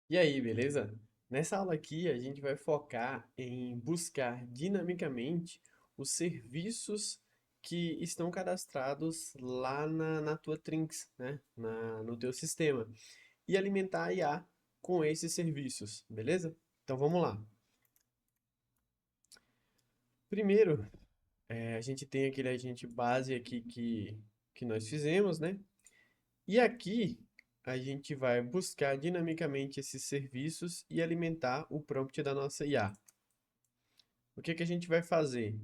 E aí, beleza? Nessa aula aqui, a gente vai focar em buscar dinamicamente os serviços que estão cadastrados lá na tua Trinx, né? No teu sistema. E alimentar a IA com esses serviços, beleza? Então vamos lá. Primeiro, a gente tem aquele agente base aqui que nós fizemos, né? E aqui a gente vai buscar dinamicamente esses serviços e alimentar o prompt da nossa IA. O que que a gente vai fazer?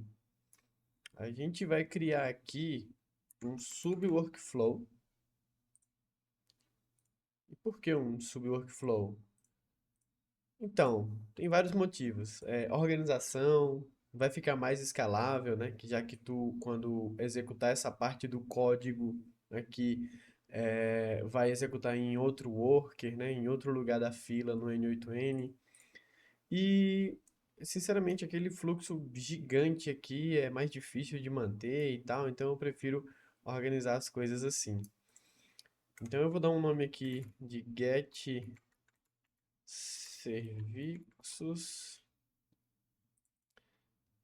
A gente vai criar aqui um sub-workflow. E por que um sub-workflow? Então, tem vários motivos. Organização, vai ficar mais escalável, né? Que já que tu, quando executar essa parte do código aqui, vai executar em outro worker, né? Em outro lugar da fila no N8N. E, sinceramente, aquele fluxo gigante aqui é mais difícil de manter e tal, então eu prefiro organizar as coisas assim. Então eu vou dar um nome aqui de get serviços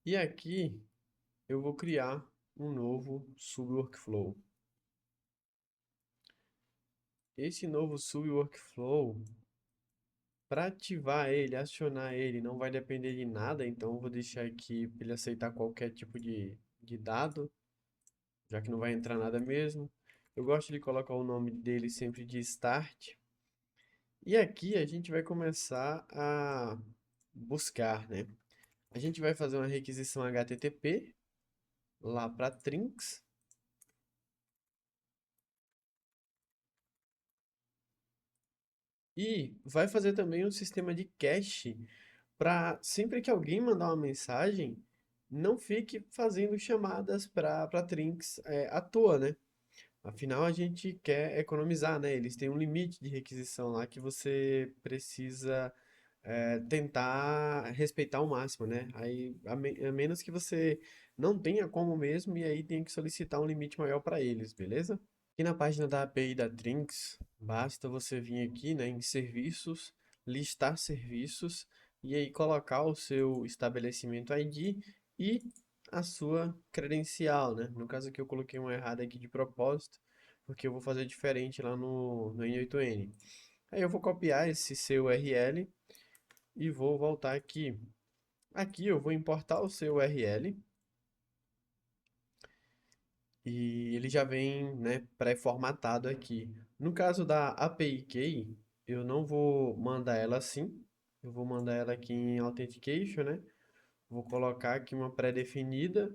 e aqui eu vou criar um novo sub-workflow. Esse novo sub-workflow, para ativar ele, acionar ele, não vai depender de nada, então eu vou deixar aqui para ele aceitar qualquer tipo de dado, já que não vai entrar nada mesmo. Eu gosto de colocar o nome dele sempre de start. E aqui a gente vai começar a buscar, né? A gente vai fazer uma requisição HTTP lá para Trinx e vai fazer também um sistema de cache para sempre que alguém mandar uma mensagem, não fique fazendo chamadas para Trinx à toa, né? Afinal, a gente quer economizar, né? Eles têm um limite de requisição lá que você precisa tentar respeitar ao máximo, né? Aí, a menos que você não tenha como mesmo, e aí tem que solicitar um limite maior para eles, beleza? Aqui na página da API da Trinx, basta você vir aqui, né, em serviços, listar serviços, e aí colocar o seu estabelecimento ID e a sua credencial, né? No caso aqui eu coloquei uma errada aqui de propósito, porque eu vou fazer diferente lá no N8N. Aí eu vou copiar esse seu URL e vou voltar aqui. Aqui eu vou importar o seu URL e ele já vem, né, pré-formatado aqui. No caso da API Key, eu não vou mandar ela assim. Eu vou mandar ela aqui em Authentication, né? Vou colocar aqui uma pré-definida,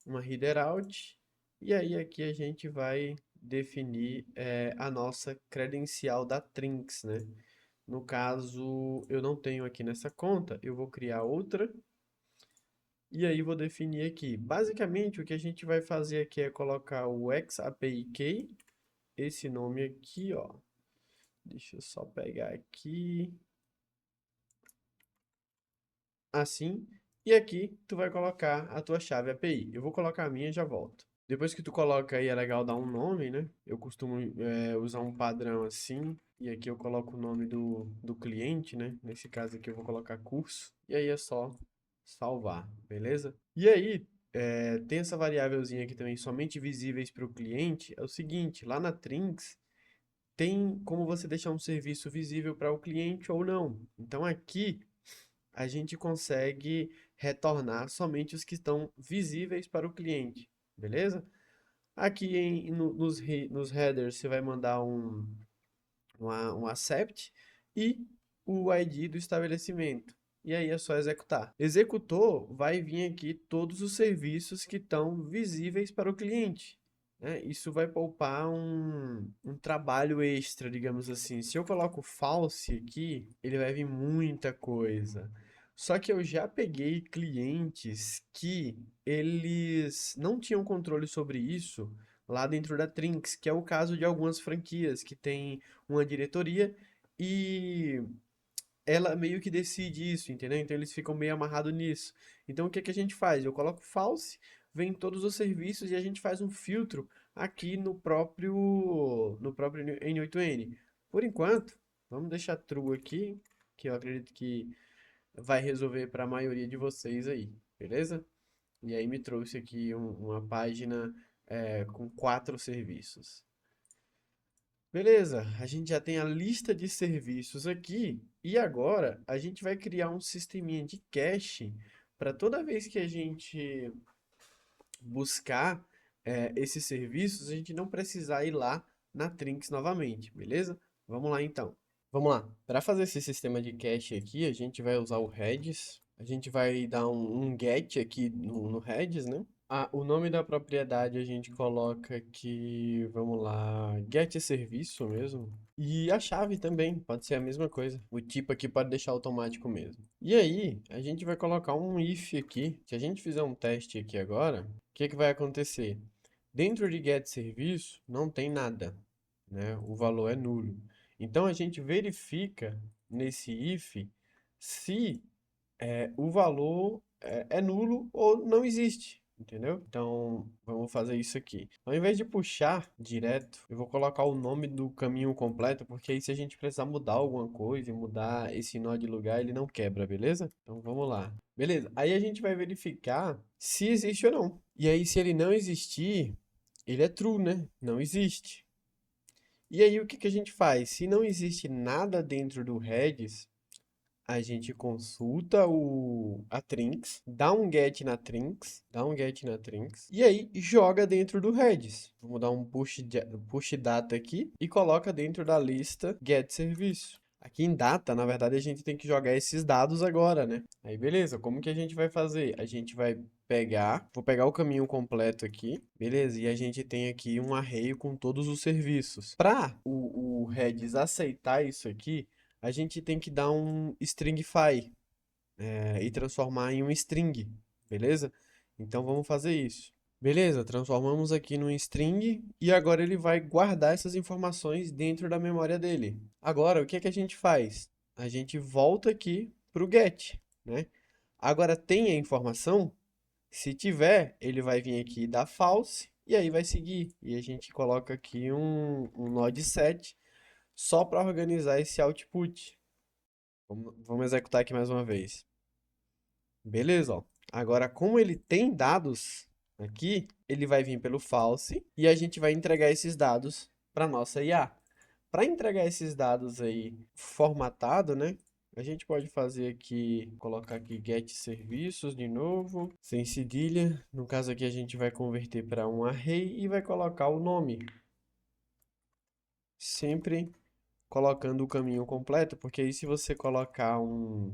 uma header out, e aí aqui a gente vai definir a nossa credencial da Trinx, né? No caso, eu não tenho aqui nessa conta, eu vou criar outra. E aí vou definir aqui. Basicamente, o que a gente vai fazer aqui é colocar o xAPIKey, esse nome aqui, ó. Deixa eu só pegar aqui, assim. E aqui tu vai colocar a tua chave API. Eu vou colocar a minha e já volto. Depois que tu coloca aí, é legal dar um nome, né? Eu costumo usar um padrão assim. E aqui eu coloco o nome do cliente, né? Nesse caso aqui eu vou colocar curso. E aí é só salvar, beleza? E aí, tem essa variávelzinha aqui também, somente visíveis para o cliente. É o seguinte, lá na Trinx tem como você deixar um serviço visível para o cliente ou não. Então aqui a gente consegue retornar somente os que estão visíveis para o cliente, beleza? Aqui nos headers você vai mandar um accept e o ID do estabelecimento. E aí é só executar. Executou, vai vir aqui todos os serviços que estão visíveis para o cliente, né? Isso vai poupar um trabalho extra, digamos assim. Se eu coloco false aqui, ele vai vir muita coisa. Só que eu já peguei clientes que eles não tinham controle sobre isso lá dentro da Trinx, que é o caso de algumas franquias que tem uma diretoria e ela meio que decide isso, entendeu? Então eles ficam meio amarrados nisso. Então o que que a gente faz? Eu coloco false, vem todos os serviços e a gente faz um filtro aqui no próprio N8N. Por enquanto, Vamos deixar true aqui, que eu acredito que vai resolver para a maioria de vocês aí, beleza? E aí me trouxe aqui uma página com 4 serviços. Beleza, a gente já tem a lista de serviços aqui e agora a gente vai criar um sisteminha de cache para toda vez que a gente buscar esses serviços, a gente não precisar ir lá na Trinx novamente, beleza? Vamos lá então. Vamos lá. Para fazer esse sistema de cache aqui, a gente vai usar o Redis. A gente vai dar um get aqui no Redis, né? Ah, o nome da propriedade a gente coloca aqui, vamos lá, get serviço mesmo. E a chave também, pode ser a mesma coisa. O tipo aqui pode deixar automático mesmo. E aí, a gente vai colocar um if aqui. Se a gente fizer um teste aqui agora, o que que vai acontecer? Dentro de get serviço, não tem nada, né? O valor é nulo. Então, a gente verifica nesse if se o valor é nulo ou não existe, entendeu? Então, vamos fazer isso aqui. Ao invés de puxar direto, eu vou colocar o nome do caminho completo, porque aí se a gente precisar mudar alguma coisa e mudar esse nó de lugar, ele não quebra, beleza? Então, vamos lá. Beleza, aí a gente vai verificar se existe ou não. E aí, se ele não existir, ele é true, né? Não existe. E aí, o que que a gente faz? Se não existe nada dentro do Redis, a gente consulta a Trinx, dá um get na Trinx, e aí joga dentro do Redis. Vamos dar um push data aqui e coloca dentro da lista get serviço. Aqui em data, na verdade, a gente tem que jogar esses dados agora, né? Aí, beleza, como que a gente vai fazer? A gente vai vou pegar o caminho completo aqui, beleza? E a gente tem aqui um array com todos os serviços. Para o Redis aceitar isso aqui, a gente tem que dar um stringify e transformar em um string, beleza? Então vamos fazer isso. Beleza, transformamos aqui num string e agora ele vai guardar essas informações dentro da memória dele. Agora, o que é que a gente faz? A gente volta aqui para o get, né? Agora tem a informação? Se tiver, ele vai vir aqui e dar false e aí vai seguir. E a gente coloca aqui um node set só para organizar esse output. Vamos executar aqui mais uma vez. Beleza, ó. Agora, como ele tem dados aqui, ele vai vir pelo false e a gente vai entregar esses dados para nossa IA. Para entregar esses dados aí formatado, né? A gente pode fazer aqui, colocar aqui get serviços de novo, sem cedilha. No caso aqui a gente vai converter para um array e vai colocar o nome. Sempre colocando o caminho completo, porque aí se você colocar algum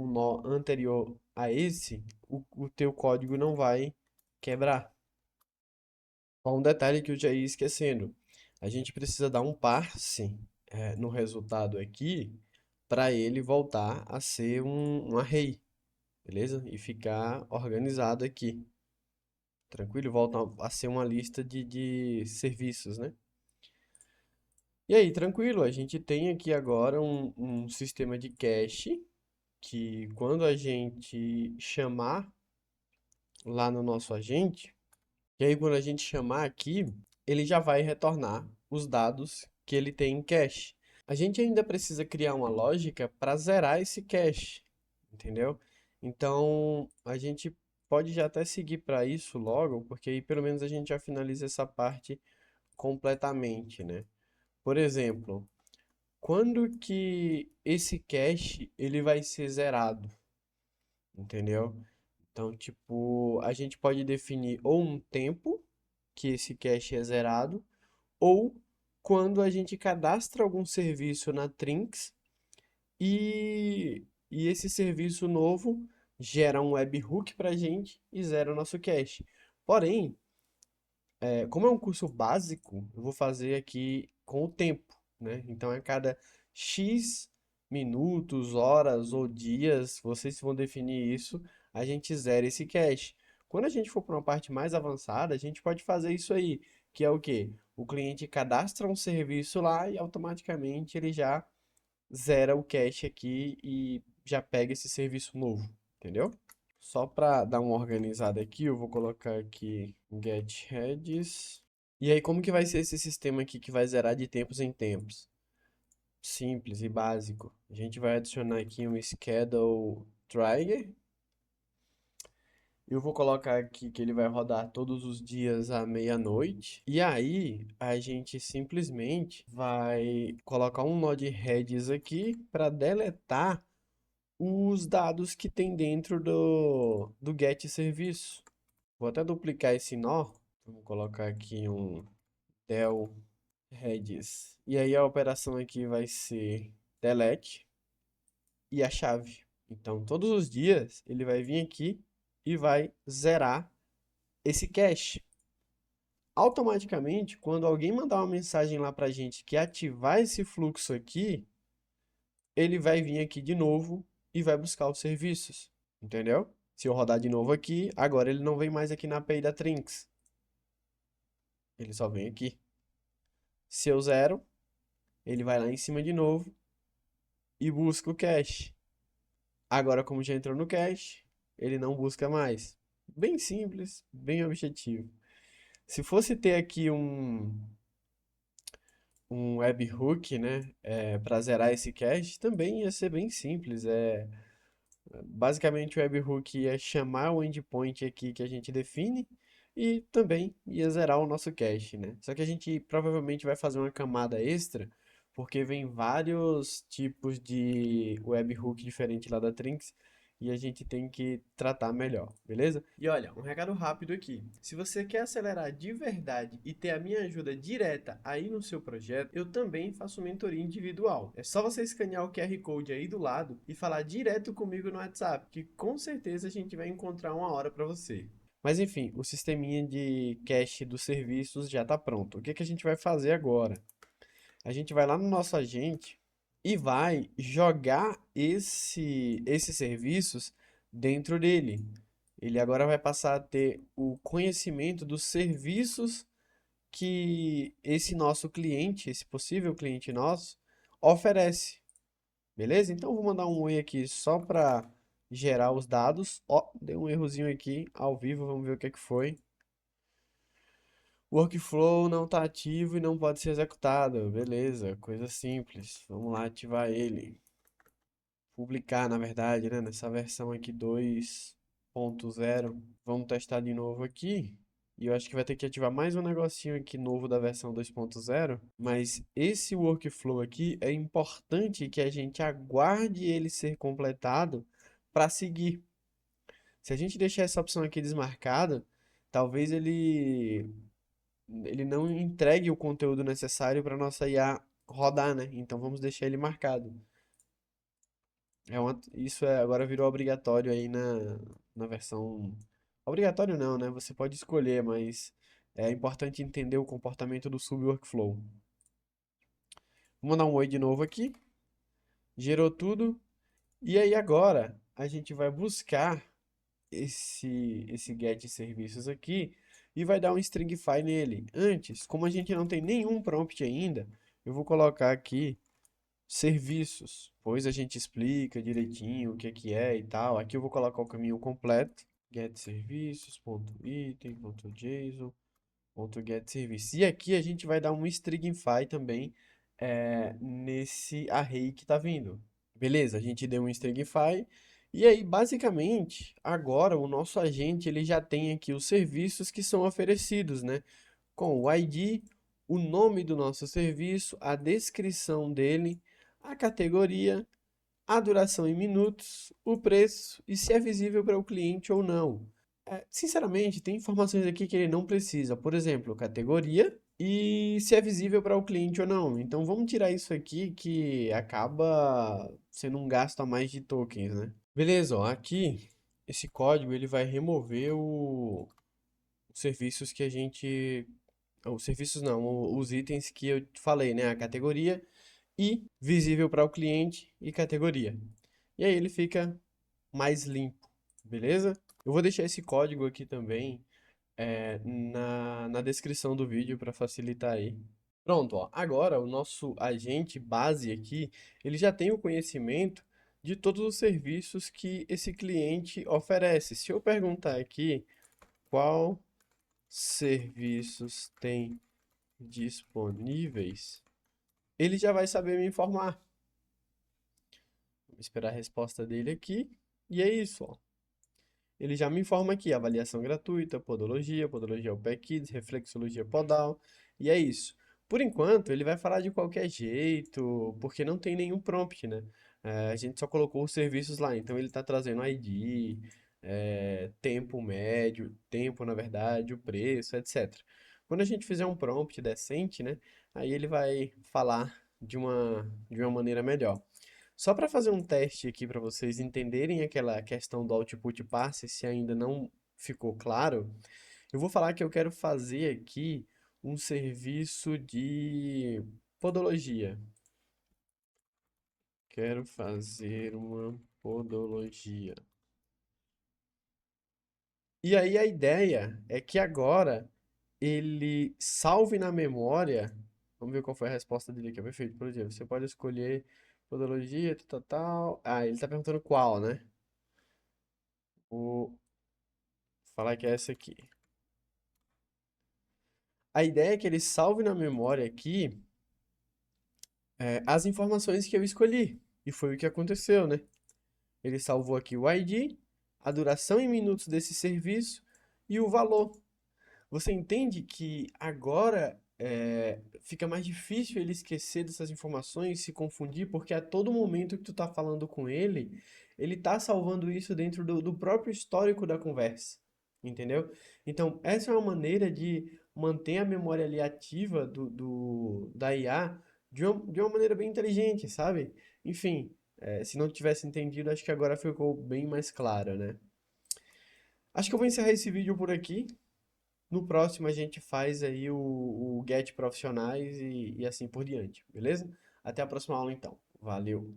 nó anterior a esse, o teu código não vai quebrar. Só um detalhe que eu já ia esquecendo. A gente precisa dar um parse no resultado aqui para ele voltar a ser um array, beleza? E ficar organizado aqui. Tranquilo? Volta a ser uma lista de serviços, né? E aí, tranquilo, a gente tem aqui agora um sistema de cache que quando a gente chamar lá no nosso agente, e aí quando a gente chamar aqui, ele já vai retornar os dados que ele tem em cache. A gente ainda precisa criar uma lógica para zerar esse cache, entendeu? Então, a gente pode já até seguir para isso logo, porque aí pelo menos a gente já finaliza essa parte completamente, né? Por exemplo, quando que esse cache ele vai ser zerado, entendeu? Então, tipo, a gente pode definir ou um tempo que esse cache é zerado, ou quando a gente cadastra algum serviço na Trinx e esse serviço novo gera um webhook para a gente e zera o nosso cache. Porém, como é um curso básico, eu vou fazer aqui com o tempo, né? Então, a cada X minutos, horas ou dias, vocês vão definir isso, a gente zera esse cache. Quando a gente for para uma parte mais avançada, a gente pode fazer isso aí, que é o quê? O cliente cadastra um serviço lá e automaticamente ele já zera o cache aqui e já pega esse serviço novo, entendeu? Só para dar uma organizada aqui, eu vou colocar aqui get heads. E aí, como que vai ser esse sistema aqui que vai zerar de tempos em tempos? simples e básico. A gente vai adicionar aqui um schedule trigger. Eu vou colocar aqui que ele vai rodar todos os dias à meia-noite. E aí, a gente simplesmente vai colocar um node Redis aqui para deletar os dados que tem dentro do get serviço. Vou até duplicar esse nó. Vamos colocar aqui um del Redis. E aí a operação aqui vai ser delete e a chave. Então, todos os dias ele vai vir aqui e vai zerar esse cache. Automaticamente, quando alguém mandar uma mensagem lá para a gente que ativar esse fluxo aqui, ele vai vir aqui de novo e vai buscar os serviços, entendeu? Se eu rodar de novo aqui, agora ele não vem mais aqui na API da Trinx, ele só vem aqui. Se eu zero, ele vai lá em cima de novo e busca o cache. Agora, como já entrou no cache, ele não busca mais. Bem simples, bem objetivo. Se fosse ter aqui um webhook, né, para zerar esse cache, também ia ser bem simples. Basicamente, o webhook ia chamar o endpoint aqui que a gente define e também ia zerar o nosso cache, né? Só que a gente provavelmente vai fazer uma camada extra, porque vem vários tipos de webhook diferente lá da Trinx e a gente tem que tratar melhor, beleza? E olha, um recado rápido aqui. Se você quer acelerar de verdade e ter a minha ajuda direta aí no seu projeto, eu também faço mentoria individual. É só você escanear o QR Code aí do lado e falar direto comigo no WhatsApp, que com certeza a gente vai encontrar uma hora para você. Mas enfim, o sisteminha de cache dos serviços já está pronto. O que que a gente vai fazer agora? A gente vai lá no nosso agente e vai jogar esses serviços dentro dele. Ele agora vai passar a ter o conhecimento dos serviços que esse nosso cliente, esse possível cliente nosso, oferece. Beleza? Então eu vou mandar um oi aqui só para gerar os dados. Ó, deu um errozinho aqui ao vivo, vamos ver o que é que foi. O workflow não está ativo e não pode ser executado. Beleza, coisa simples. Vamos lá ativar ele. Publicar, na verdade, né, nessa versão aqui 2.0. Vamos testar de novo aqui. E eu acho que vai ter que ativar mais um negocinho aqui novo da versão 2.0. Mas esse workflow aqui é importante que a gente aguarde ele ser completado para seguir. Se a gente deixar essa opção aqui desmarcada, talvez ele não entregue o conteúdo necessário para nossa IA rodar, né? Então vamos deixar ele marcado. Isso agora virou obrigatório aí na versão. Obrigatório não, né? Você pode escolher, mas é importante entender o comportamento do sub-workflow. Vou mandar um oi de novo aqui. Gerou tudo. E aí agora a gente vai buscar esse get serviços aqui e vai dar um stringify nele. Antes, como a gente não tem nenhum prompt ainda, eu vou colocar aqui serviços, pois a gente explica direitinho o que é e tal. Aqui eu vou colocar o caminho completo, get serviços, ponto item, ponto JSON, ponto get serviços. E aqui a gente vai dar um stringify também nesse array que está vindo. Beleza, a gente deu um stringify e aí basicamente agora o nosso agente ele já tem aqui os serviços que são oferecidos, né? Com o ID, o nome do nosso serviço, a descrição dele, a categoria, a duração em minutos, o preço e se é visível para o cliente ou não. Sinceramente, tem informações aqui que ele não precisa, por exemplo, categoria e se é visível para o cliente ou não. Então vamos tirar isso aqui que acaba sendo um gasto a mais de tokens, né? Beleza, ó, aqui esse código ele vai remover os serviços que a gente os serviços não, os itens que eu falei, né? A categoria e visível para o cliente e categoria. E aí ele fica mais limpo, beleza? Eu vou deixar esse código aqui também na descrição do vídeo para facilitar aí. Pronto, ó. Agora o nosso agente base aqui, ele já tem o conhecimento de todos os serviços que esse cliente oferece. Se eu perguntar aqui qual serviços tem disponíveis, ele já vai saber me informar. Vou esperar a resposta dele aqui. E é isso, ó. Ele já me informa aqui, avaliação gratuita, podologia OPEC-Kids, reflexologia podal, e é isso. Por enquanto, ele vai falar de qualquer jeito, porque não tem nenhum prompt, né? A gente só colocou os serviços lá, então ele está trazendo ID, tempo médio, tempo, na verdade, o preço, etc. Quando a gente fizer um prompt decente, né? Aí ele vai falar de uma maneira melhor. Só para fazer um teste aqui para vocês entenderem aquela questão do output passe, se ainda não ficou claro, eu vou falar que eu quero fazer aqui um serviço de podologia. Quero fazer uma podologia. E aí a ideia é que agora ele salve na memória. Vamos ver qual foi a resposta dele aqui. Perfeito, podologia. Você pode escolher podologia, tal, tal, tal. Ah, ele está perguntando qual, né? Vou falar que é essa aqui. A ideia é que ele salve na memória aqui as informações que eu escolhi. E foi o que aconteceu, né? Ele salvou aqui o ID, a duração em minutos desse serviço e o valor. Você entende que agora fica mais difícil ele esquecer dessas informações, se confundir, porque a todo momento que tu tá falando com ele tá salvando isso dentro do próprio histórico da conversa, entendeu? Então, essa é uma maneira de manter a memória ali ativa da IA de uma maneira bem inteligente, sabe? Enfim, se não tivesse entendido, acho que agora ficou bem mais claro, né? Acho que eu vou encerrar esse vídeo por aqui. No próximo a gente faz aí o Get Profissionais e assim por diante, beleza? Até a próxima aula então. Valeu!